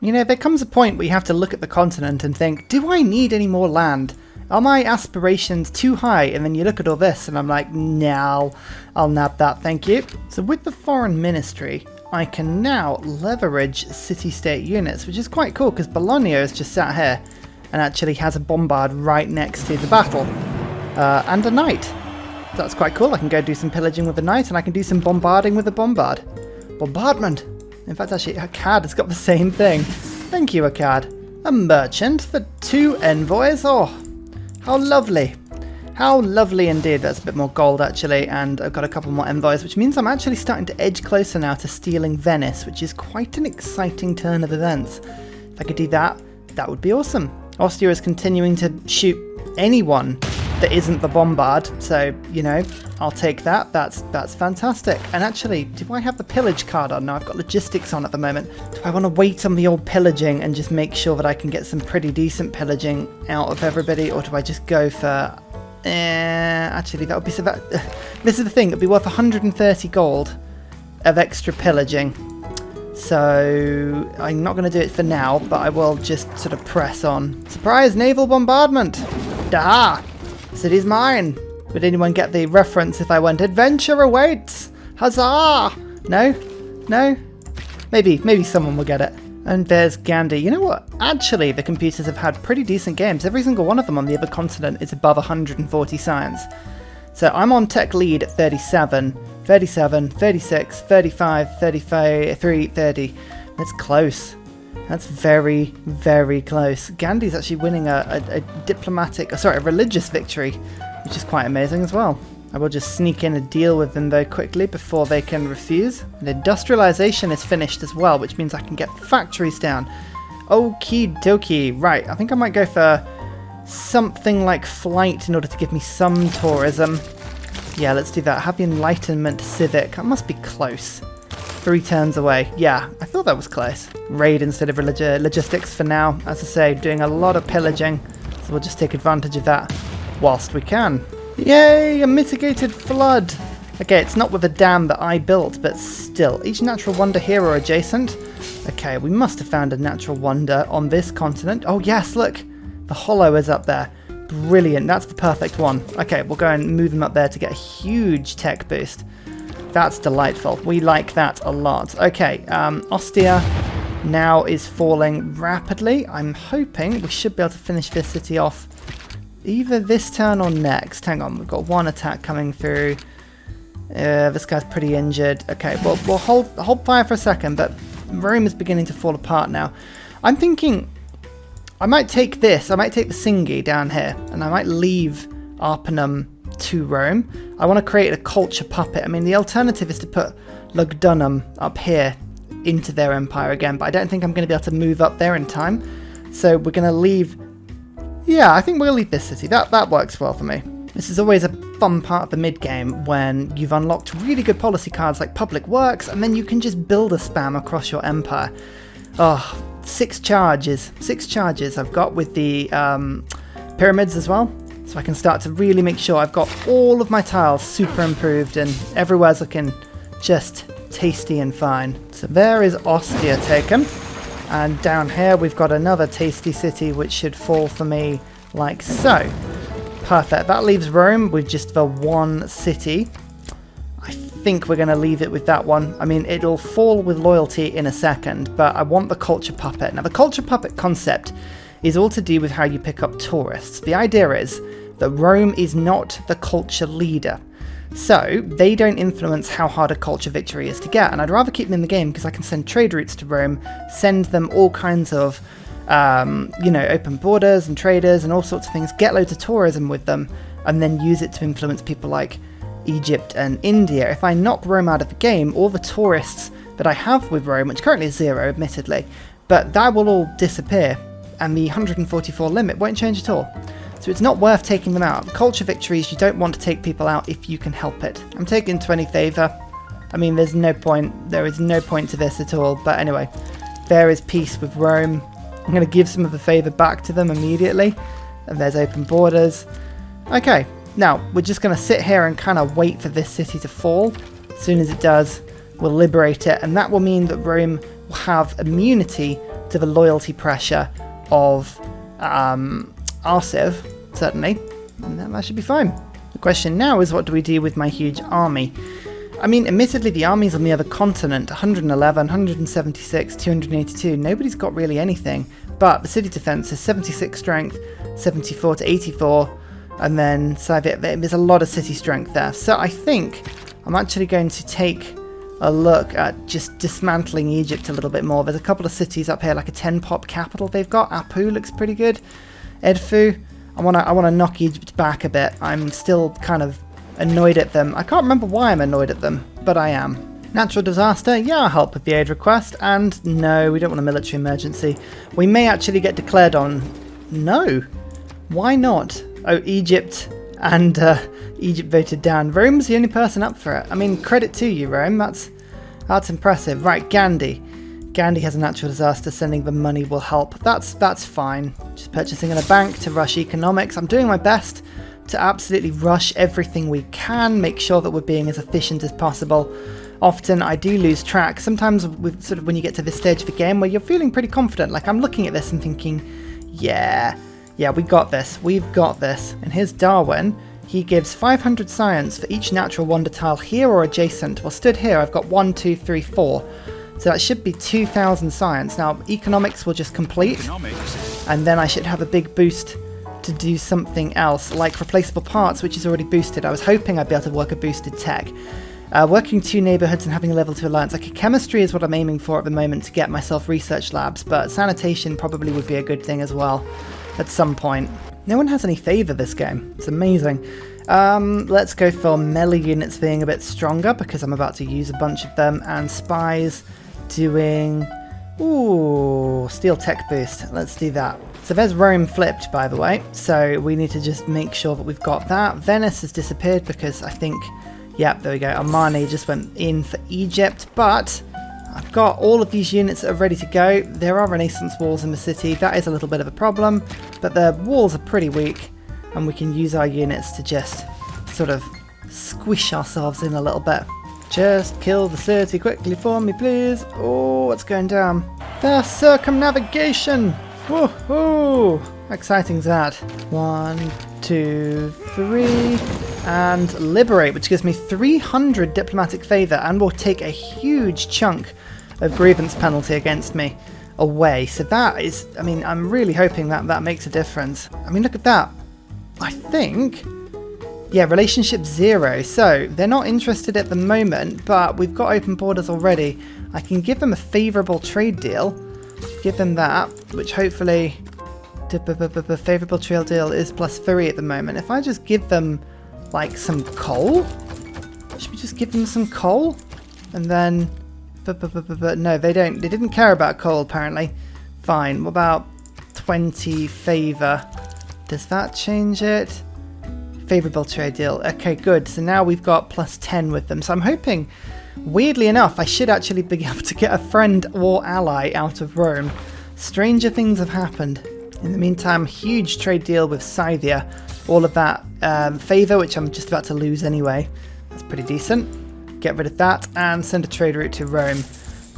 You know, there comes a point where you have to look at the continent and think, do I need any more land? Are my aspirations too high? And then you look at all this and I'm like, no, I'll nab that, thank you. So with the foreign ministry, I can now leverage city-state units, which is quite cool because Bologna is just sat here and actually has a bombard right next to the battle. And a knight. That's quite cool. I can go do some pillaging with the knight and I can do some bombarding with the bombard. Bombardment! In fact, actually, Akkad has got the same thing. Thank you, Akkad. A merchant for 2 envoys. Oh, how lovely. How lovely indeed. That's a bit more gold, actually, and I've got a couple more envoys, which means I'm actually starting to edge closer now to stealing Venice, which is quite an exciting turn of events. If I could do that, that would be awesome. Austria is continuing to shoot anyone that isn't the bombard, so, you know, I'll take that. That's fantastic. And actually, do I have the pillage card on? No, I've got logistics on at the moment. Do I want to wait on the old pillaging and just make sure that I can get some pretty decent pillaging out of everybody, or do I just go for... actually, that would be... this is the thing, it would be worth 130 gold of extra pillaging. So, I'm not going to do it for now, but I will just sort of press on. Surprise naval bombardment! Da! City's mine! Would anyone get the reference if I went, adventure awaits! Huzzah! No? No? Maybe someone will get it. And there's Gandhi. You know what? Actually, the computers have had pretty decent games. Every single one of them on the other continent is above 140 science. So I'm on tech lead at 37, 37, 36, 35, 35, 30. That's close. That's very, very close. Gandhi's actually winning a religious victory, which is quite amazing as well. I will just sneak in a deal with them very quickly before they can refuse. And industrialization is finished as well, which means I can get factories down. Okie dokie. Right, I think I might go for something like flight in order to give me some tourism. Yeah, let's do that. Have the Enlightenment Civic. That must be close. 3 turns away. Yeah, I thought that was close. Raid instead of logistics for now. As I say, doing a lot of pillaging. So we'll just take advantage of that whilst we can. Yay, a mitigated flood. Okay, it's not with a dam that I built, but still. Each natural wonder here are adjacent. Okay, we must have found a natural wonder on this continent. Oh yes, look. The Hollow is up there. Brilliant, that's the perfect one. Okay, we'll go and move them up there to get a huge tech boost. That's delightful. We like that a lot. Okay, Ostia now is falling rapidly. I'm hoping we should be able to finish this city off either this turn or next. Hang on, we've got 1 attack coming through. This guy's pretty injured. Okay, well, we'll hold fire for a second, but Rome is beginning to fall apart now. I'm thinking I might take this. I might take the Singi down here, and I might leave Arpinum to Rome. I want to create a culture puppet. I mean, the alternative is to put Lugdunum up here into their empire again, but I don't think I'm going to be able to move up there in time. So we're going to leave... Yeah, I think we'll leave this city. That works well for me. This is always a fun part of the mid-game when you've unlocked really good policy cards like Public Works, and then you can just build a spam across your empire. Oh, 6 charges. 6 charges I've got with the pyramids as well. So I can start to really make sure I've got all of my tiles super improved and everywhere's looking just tasty and fine. So there is Ostia taken. And down here we've got another tasty city which should fall for me like so. Perfect. That leaves Rome with just the 1 city. I think we're going to leave it with that one. I mean, it'll fall with loyalty in a second, but I want the culture puppet. Now, the culture puppet concept is all to do with how you pick up tourists. The idea is that Rome is not the culture leader. So, they don't influence how hard a culture victory is to get, and I'd rather keep them in the game because I can send trade routes to Rome, send them all kinds of, open borders and traders and all sorts of things, get loads of tourism with them, and then use it to influence people like Egypt and India. If I knock Rome out of the game, all the tourists that I have with Rome, which currently is 0, admittedly, but that will all disappear, and the 144 limit won't change at all. So it's not worth taking them out. Culture victories, you don't want to take people out if you can help it. I'm taking 20 favour. I mean, there is no point to this at all. But anyway, there is peace with Rome. I'm going to give some of the favour back to them immediately. And there's open borders. Okay, now we're just going to sit here and kind of wait for this city to fall. As soon as it does, we'll liberate it. And that will mean that Rome will have immunity to the loyalty pressure of our civ, certainly, and that should be fine. The question now is, what do we do with my huge army? I mean, admittedly, the armies on the other continent, 111, 176, 282, nobody's got really anything, but the city defense is 76 strength, 74 to 84, and then there's a lot of city strength there. So I think I'm actually going to take a look at just dismantling Egypt a little bit more. There's a couple of cities up here, like a 10-pop capital they've got. Apu looks pretty good. Edfu, I wanna knock Egypt back a bit. I'm still kind of annoyed at them. I can't remember why I'm annoyed at them, but I am. Natural disaster, yeah, I'll help with the aid request, and no, we don't want a military emergency. We may actually get declared on. No, why not? Oh, Egypt, and Egypt voted down. Rome's the only person up for it. I mean, credit to you, Rome, that's impressive. Right, Gandhi. Gandhi has a natural disaster, sending the money will help. That's fine. Just purchasing in a bank to rush economics. I'm doing my best to absolutely rush everything we can, make sure that we're being as efficient as possible. Often I do lose track. Sometimes with sort of when you get to this stage of the game where you're feeling pretty confident, like I'm looking at this and thinking, yeah, we got this, we've got this. And here's Darwin. He gives 500 science for each natural wonder tile here or adjacent. Well, stood here, I've got 1, 2, 3, 4. So that should be 2,000 science. Now, economics will just complete, and then I should have a big boost to do something else, like replaceable parts, which is already boosted. I was hoping I'd be able to work a boosted tech. Working 2 neighbourhoods and having a level 2 alliance. Okay, chemistry is what I'm aiming for at the moment to get myself research labs, but sanitation probably would be a good thing as well at some point. No one has any favour this game. It's amazing. Let's go for melee units being a bit stronger because I'm about to use a bunch of them, and spies doing... Ooh, steel tech boost. Let's do that. So there's Rome flipped, by the way, so we need to just make sure that we've got that. Venice has disappeared because I think, yep, there we go, Armani just went in for Egypt, but I've got all of these units that are ready to go. There are Renaissance walls in the city. That is a little bit of a problem, but the walls are pretty weak, and we can use our units to just sort of squish ourselves in a little bit. Just kill the city quickly for me, please. Oh, what's going down? The circumnavigation! Woohoo! How exciting is that? 1, 2, 3, and liberate, which gives me 300 diplomatic favour and will take a huge chunk of grievance penalty against me away. So that is, I mean, I'm really hoping that makes a difference. I mean, look at that. I think, yeah, relationship 0. So they're not interested at the moment, but we've got open borders already. I can give them a favourable trade deal. Give them that, which hopefully the favourable trade deal is +3 at the moment. If I just give them like some coal, should we just give them some coal? And then no, they didn't care about coal apparently. Fine, what about 20 favour? Does that change it? Favourable trade deal. Okay, good. So now we've got +10 with them. So I'm hoping, weirdly enough, I should actually be able to get a friend or ally out of Rome. Stranger things have happened. In the meantime, huge trade deal with Scythia. All of that favour, which I'm just about to lose anyway. That's pretty decent. Get rid of that and send a trade route to Rome.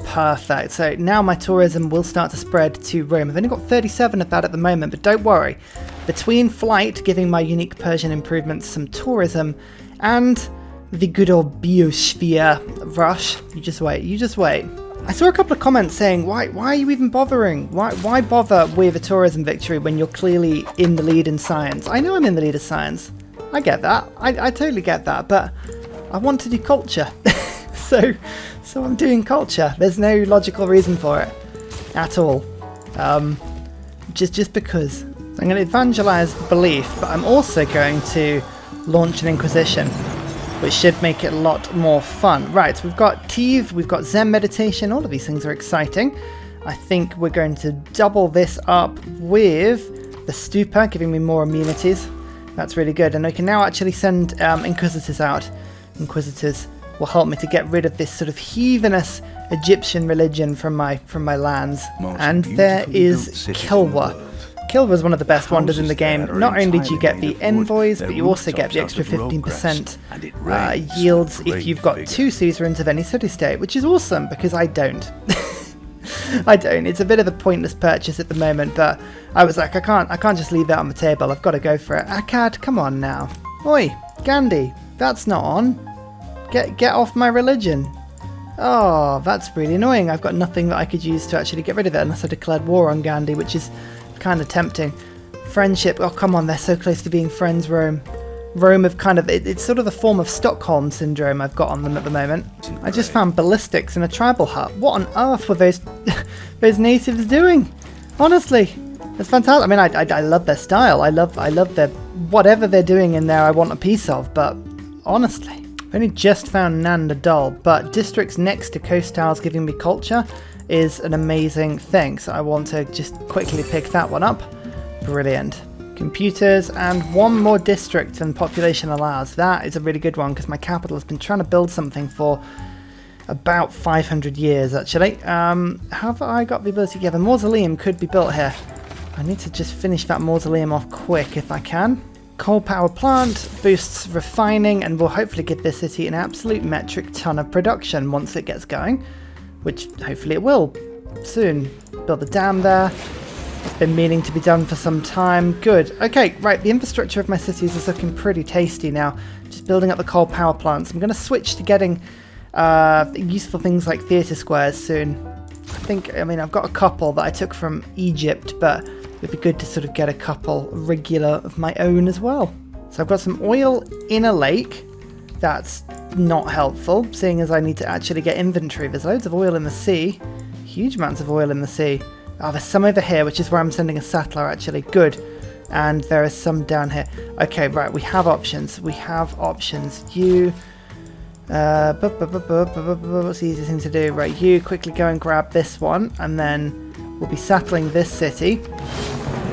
Perfect. So now my tourism will start to spread to Rome. I've only got 37 of that at the moment, but don't worry. Between flight, giving my unique Persian improvements some tourism, and the good old biosphere rush. You just wait. I saw a couple of comments saying, why are you even bothering? Why bother with a tourism victory when you're clearly in the lead in science? I know I'm in the lead of science. I get that. I totally get that, but I want to do culture. so I'm doing culture. There's no logical reason for it at all. Just because. I'm going to evangelize the belief, but I'm also going to launch an inquisition, which should make it a lot more fun. Right, so we've got Tiv, we've got Zen meditation, all of these things are exciting. I think we're going to double this up with the stupa, giving me more immunities. That's really good, and I can now actually send inquisitors out. Inquisitors will help me to get rid of this sort of heathenous Egyptian religion from my lands. And there is Kilwa. Kilwa is one of the best wonders in the game. Not only do you get the envoys, but you also get the extra 15% yields if you've got 2 suzerains of any city-state, which is awesome because I don't. I don't. It's a bit of a pointless purchase at the moment, but I was like, I can't just leave that on the table. I've got to go for it. Akkad, come on now. Oi, Gandhi, that's not on. Get off my religion. Oh, that's really annoying. I've got nothing that I could use to actually get rid of it unless I declared war on Gandhi, which is kind of tempting. Friendship. Oh, come on. They're so close to being friends, Rome. Rome have kind of... It's sort of a form of Stockholm syndrome I've got on them at the moment. I just found ballistics in a tribal hut. What on earth were those natives doing? Honestly. It's fantastic. I mean, I love their style. I love their... Whatever they're doing in there, I want a piece of. But honestly... I've only just found Nandadal, but districts next to coast tiles giving me culture is an amazing thing. So I want to just quickly pick that one up. Brilliant. Computers and one more district than population allows. That is a really good one because my capital has been trying to build something for about 500 years actually. Have I got the ability? Yeah, the mausoleum could be built here. I need to just finish that mausoleum off quick if I can. Coal power plant boosts refining and will hopefully give this city an absolute metric ton of production once it gets going, which hopefully it will soon. Build a dam there. It's been meaning to be done for some time. Good. Okay, right, the infrastructure of my cities is looking pretty tasty now. Just building up the coal power plants. I'm going to switch to getting useful things like theatre squares soon. I mean, I've got a couple that I took from Egypt, but it'd be good to sort of get a couple regular of my own as well. So I've got some oil in a lake. That's not helpful, seeing as I need to actually get inventory. There's loads of oil in the sea. Huge amounts of oil in the sea. Oh, there's some over here, which is where I'm sending a settler, actually. Good. And there is some down here. Okay, right, we have options. We have options. You... what's the easiest thing to do? Right, you quickly go and grab this one, and then we'll be settling this city,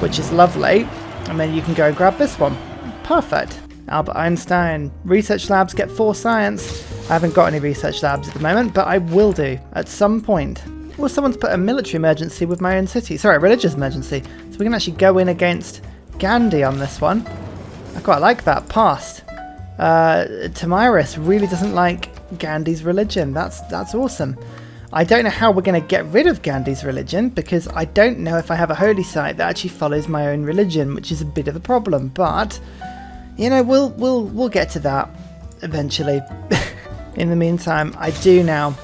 which is lovely. And then you can go and grab this one. Perfect. Albert Einstein. Research labs get 4 science. I haven't got any research labs at the moment, but I will do at some point. Well, someone's put a military emergency with my own city. Sorry, a religious emergency. So we can actually go in against Gandhi on this one. I quite like that. Passed. Cyrus really doesn't like Gandhi's religion. That's awesome. I don't know how we're going to get rid of Gandhi's religion because I don't know if I have a holy site that actually follows my own religion, which is a bit of a problem. But you know, we'll get to that eventually. In the meantime, I do now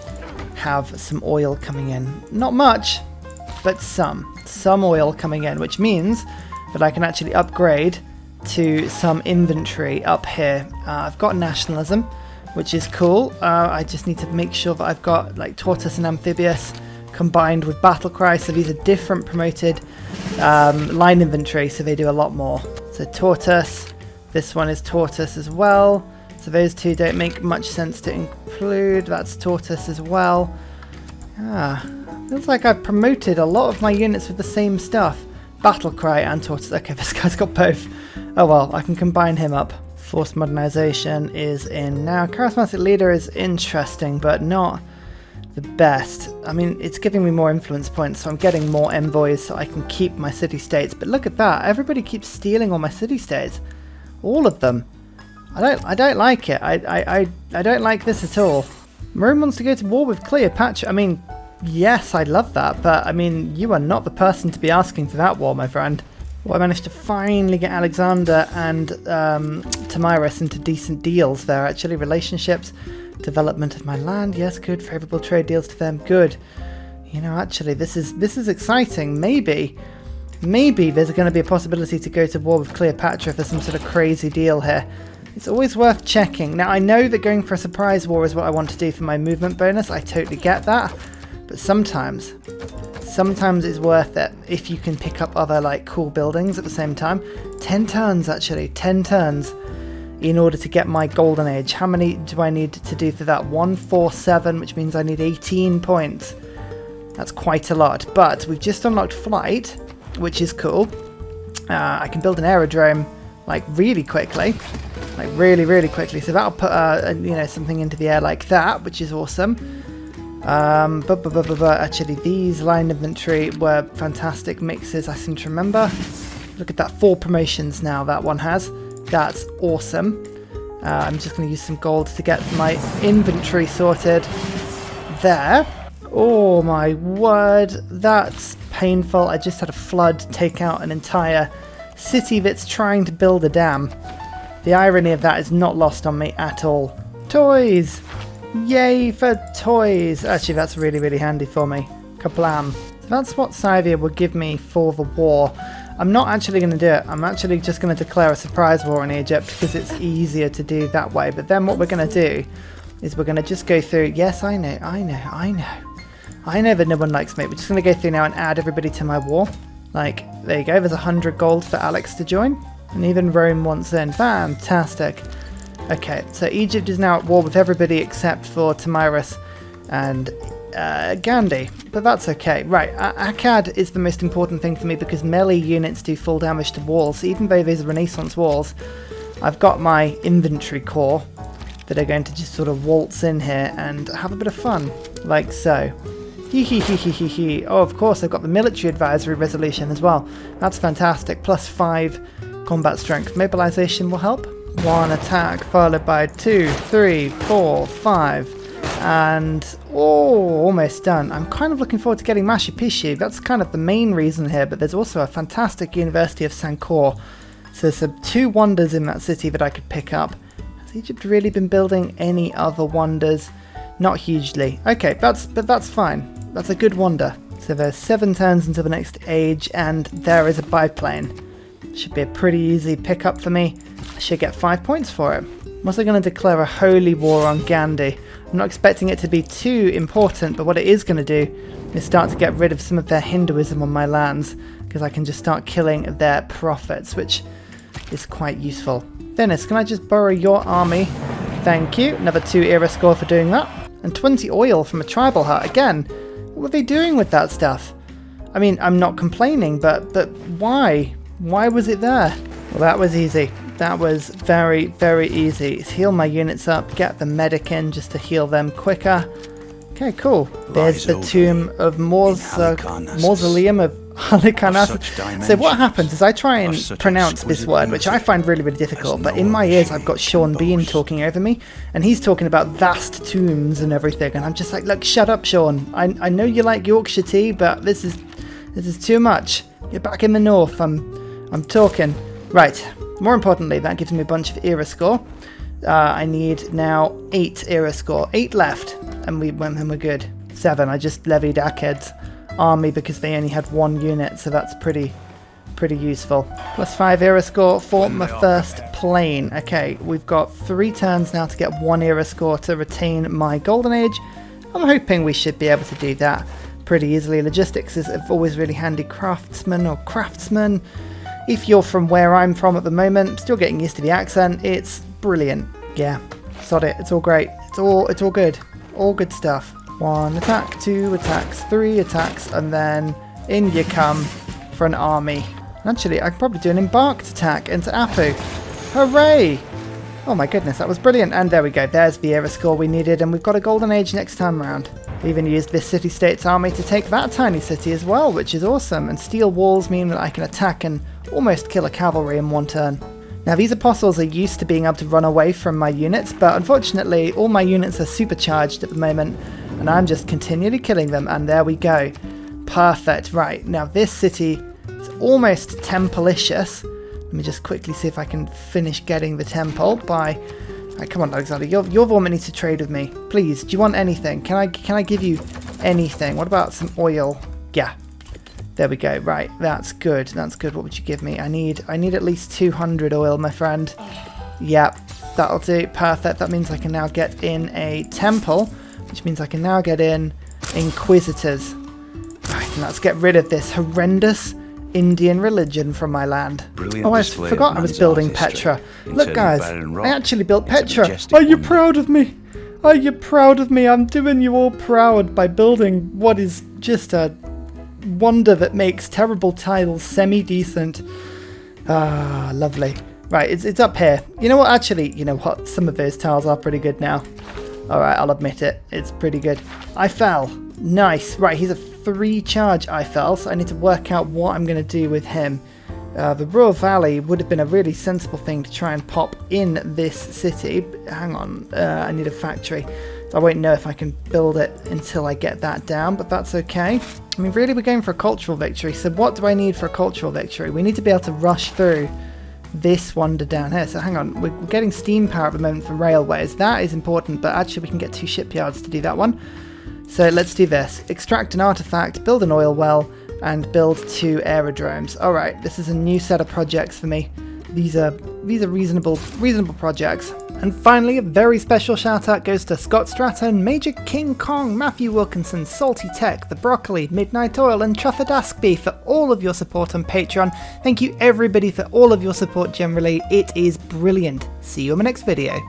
have some oil coming in. Not much, but some oil coming in, which means that I can actually upgrade to some inventory up here. I've got nationalism, which is cool. I just need to make sure that I've got like Tortoise and Amphibious combined with Battle Cry, so these are different promoted line inventory, so they do a lot more. So Tortoise, this one is Tortoise as well, so those two don't make much sense to include. That's Tortoise as well. Feels like I've promoted a lot of my units with the same stuff. Battle Cry and Tortoise. Okay, this guy's got both. Oh well, I can combine him up. Forced modernization is in now. Charismatic leader is interesting, but not the best. I mean, it's giving me more influence points, so I'm getting more envoys so I can keep my city-states. But look at that. Everybody keeps stealing all my city-states. All of them. I don't like it. I don't like this at all. Rome wants to go to war with Cleopatra. I mean, yes, I'd love that, but I mean, you are not the person to be asking for that war, my friend. Well, I managed to finally get Alexander and Cyrus into decent deals there, actually. Relationships, development of my land, yes, good. Favourable trade deals to them, good. You know, actually, this is exciting. Maybe there's going to be a possibility to go to war with Cleopatra for some sort of crazy deal here. It's always worth checking. Now, I know that going for a surprise war is what I want to do for my movement bonus. I totally get that. But sometimes it's worth it if you can pick up other, like, cool buildings at the same time. 10 turns, actually. 10 turns in order to get my golden age. How many do I need to do for that? 147, which means I need 18 points. That's quite a lot. But we've just unlocked flight, which is cool. I can build an aerodrome, like, really quickly. Like, really quickly. So that'll put, you know, something into the air like that, which is awesome. Actually, these line inventory were fantastic mixes, I seem to remember. Look at that, 4 promotions now that one has. That's awesome. I'm just going to use some gold to get my inventory sorted there. Oh my word, that's painful. I just had a flood take out an entire city that's trying to build a dam. The irony of that is not lost on me at all. Toys! Yay for toys! Actually, that's really, really handy for me. Kablam. So that's what Scythia would give me for the war. I'm not actually going to do it. I'm actually just going to declare a surprise war on Egypt because it's easier to do that way. But then what we're going to do is we're going to just go through. Yes, I know that no one likes me. We're just going to go through now and add everybody to my war. Like, there you go. There's 100 gold for Alex to join. And even Rome wants in. Fantastic. Okay, so Egypt is now at war with everybody except for Cyrus and Gandhi, but that's okay. Right, Akkad is the most important thing for me because melee units do full damage to walls. Even though these are Renaissance walls, I've got my infantry corps that are going to just sort of waltz in here and have a bit of fun, like so. Hee. Oh, of course, I've got the military advisory resolution as well. That's fantastic. +5 combat strength. Mobilization will help. 1 attack followed by 2, 3, 4, 5. And almost done. I'm kind of looking forward to getting Mashupishu. That's kind of the main reason here, but there's also a fantastic University of Sankor. So there's some 2 wonders in that city that I could pick up. Has Egypt really been building any other wonders? Not hugely. Okay, but that's fine. That's a good wonder. So there's 7 turns until the next age, and there is a biplane. Should be a pretty easy pickup for me. I should get 5 points for it. I'm also going to declare a holy war on Gandhi. I'm not expecting it to be too important, but what it is going to do is start to get rid of some of their Hinduism on my lands, because I can just start killing their prophets, which is quite useful. Venice, can I just borrow your army? Thank you. Another 2 era score for doing that. And 20 oil from a tribal hut. Again, what were they doing with that stuff? I mean, I'm not complaining, but why? Why was it there? Well, that was easy. That was very, very easy. Heal my units up, get the medic in just to heal them quicker. Okay, cool. There's the tomb of Mausoleum of Halikarnassus. So what happens is I try and pronounce this word, which I find really, really difficult, but in my ears I've got Sean Bean talking over me, and he's talking about vast tombs and everything, and I'm just like, look, shut up, Sean. I know you like Yorkshire tea, but this is too much. You're back in the north. I'm talking. Right. More importantly, that gives me a bunch of era score. I need now 8 era score. 8 left, and we're good. 7. I just levied Akkad's army because they only had 1 unit, so that's pretty useful. +5 era score for my first plane. Okay, we've got 3 turns now to get 1 era score to retain my golden age. I'm hoping we should be able to do that pretty easily. Logistics is always really handy. Craftsman or craftsman. If you're from where I'm from at the moment, still getting used to the accent, it's brilliant. Yeah, sod it, it's all great. It's all good. All good stuff. 1 attack, 2 attacks, 3 attacks, and then in you come for an army. Actually, I could probably do an embarked attack into Apu. Hooray! Oh my goodness, that was brilliant. And there we go, there's the era score we needed, and we've got a golden age next time round. We even used this city-state's army to take that tiny city as well, which is awesome. And steel walls mean that I can attack and almost kill a cavalry in 1 turn. Now these apostles are used to being able to run away from my units, but unfortunately all my units are supercharged at the moment, and I'm just continually killing them, and there we go. Perfect. Right, now this city is almost temple-icious. Let me just quickly see if I can finish getting the temple by... Right, come on, Alexander, you're the one that needs to trade with me. Please, do you want anything? Can I give you anything? What about some oil? Yeah. There we go. Right, that's good. That's good. What would you give me? I need at least 200 oil, my friend. Yep, that'll do. Perfect. That means I can now get in a temple, which means I can now get in inquisitors. Right, and let's get rid of this horrendous Indian religion from my land. Oh, I forgot I was building Petra. Look, guys, I actually built Petra. Are you proud of me? Are you proud of me? I'm doing you all proud by building what is just a wonder that makes terrible tiles semi-decent. Ah, lovely. Right, it's up here. You know what? Actually, you know what? Some of those tiles are pretty good now. Alright, I'll admit it. It's pretty good. I fell. Nice. Right, he's a 3 charge I fell, so I need to work out what I'm going to do with him. The Royal Valley would have been a really sensible thing to try and pop in this city. Hang on, I need a factory. I won't know if I can build it until I get that down, but that's okay. I mean, really, we're going for a cultural victory, so what do I need for a cultural victory? We need to be able to rush through this wonder down here. So hang on, we're getting steam power at the moment for railways. That is important, but actually we can get 2 shipyards to do that one. So let's do this. Extract an artifact, build an oil well, and build 2 aerodromes. Alright, this is a new set of projects for me. These are reasonable projects. And finally, a very special shout out goes to Scott Stratton, Major King Kong, Matthew Wilkinson, Salty Tech, The Broccoli, Midnight Oil, and Trufford Askby for all of your support on Patreon. Thank you everybody for all of your support generally. It is brilliant. See you in my next video.